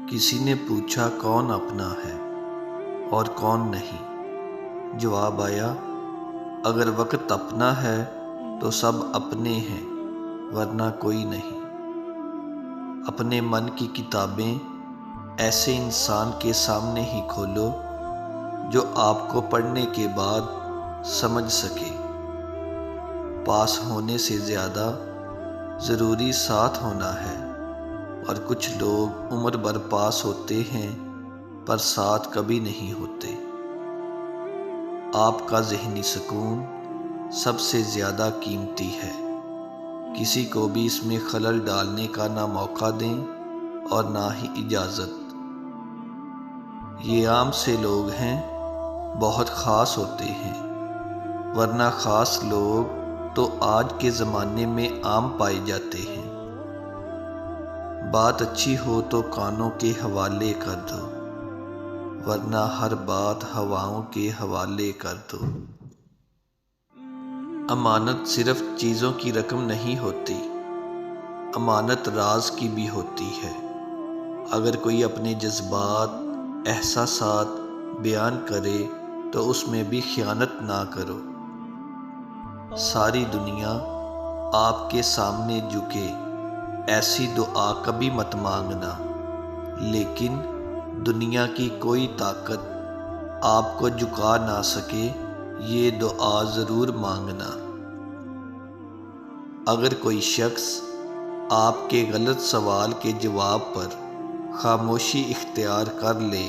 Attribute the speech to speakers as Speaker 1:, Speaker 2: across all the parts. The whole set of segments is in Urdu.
Speaker 1: کسی نے پوچھا کون اپنا ہے اور کون نہیں۔ جواب آیا، اگر وقت اپنا ہے تو سب اپنے ہیں ورنہ کوئی نہیں۔ اپنے من کی کتابیں ایسے انسان کے سامنے ہی کھولو جو آپ کو پڑھنے کے بعد سمجھ سکے۔ پاس ہونے سے زیادہ ضروری ساتھ ہونا ہے، اور کچھ لوگ عمر بھر پاس ہوتے ہیں پر ساتھ کبھی نہیں ہوتے۔ آپ کا ذہنی سکون سب سے زیادہ قیمتی ہے، کسی کو بھی اس میں خلل ڈالنے کا نہ موقع دیں اور نہ ہی اجازت۔ یہ عام سے لوگ ہیں، بہت خاص ہوتے ہیں، ورنہ خاص لوگ تو آج کے زمانے میں عام پائے جاتے ہیں۔ بات اچھی ہو تو کانوں کے حوالے کر دو، ورنہ ہر بات ہواؤں کے حوالے کر دو۔ امانت صرف چیزوں کی رقم نہیں ہوتی، امانت راز کی بھی ہوتی ہے۔ اگر کوئی اپنے جذبات، احساسات بیان کرے تو اس میں بھی خیانت نہ کرو۔ ساری دنیا آپ کے سامنے جھکے ایسی دعا کبھی مت مانگنا، لیکن دنیا کی کوئی طاقت آپ کو جھکا نہ سکے یہ دعا ضرور مانگنا۔ اگر کوئی شخص آپ کے غلط سوال کے جواب پر خاموشی اختیار کر لے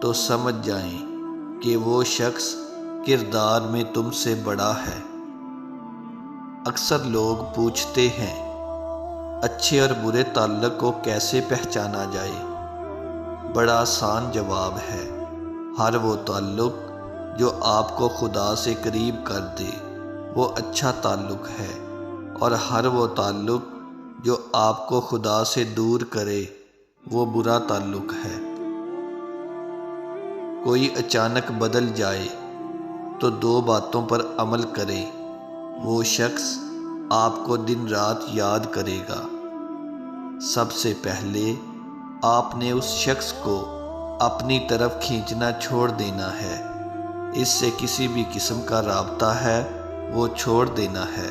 Speaker 1: تو سمجھ جائیں کہ وہ شخص کردار میں تم سے بڑا ہے۔ اکثر لوگ پوچھتے ہیں، اچھے اور برے تعلق کو کیسے پہچانا جائے؟ بڑا آسان جواب ہے، ہر وہ تعلق جو آپ کو خدا سے قریب کر دے وہ اچھا تعلق ہے، اور ہر وہ تعلق جو آپ کو خدا سے دور کرے وہ برا تعلق ہے۔ کوئی اچانک بدل جائے تو دو باتوں پر عمل کرے، وہ شخص آپ کو دن رات یاد کرے گا۔ سب سے پہلے آپ نے اس شخص کو اپنی طرف کھینچنا چھوڑ دینا ہے، اس سے کسی بھی قسم کا رابطہ ہے وہ چھوڑ دینا ہے۔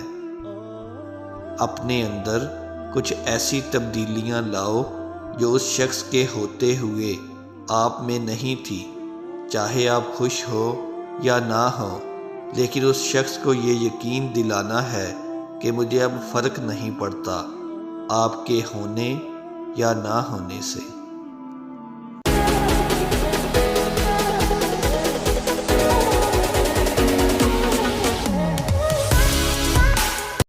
Speaker 1: اپنے اندر کچھ ایسی تبدیلیاں لاؤ جو اس شخص کے ہوتے ہوئے آپ میں نہیں تھی۔ چاہے آپ خوش ہو یا نہ ہو، لیکن اس شخص کو یہ یقین دلانا ہے کہ مجھے اب فرق نہیں پڑتا آپ کے ہونے یا نہ ہونے سے۔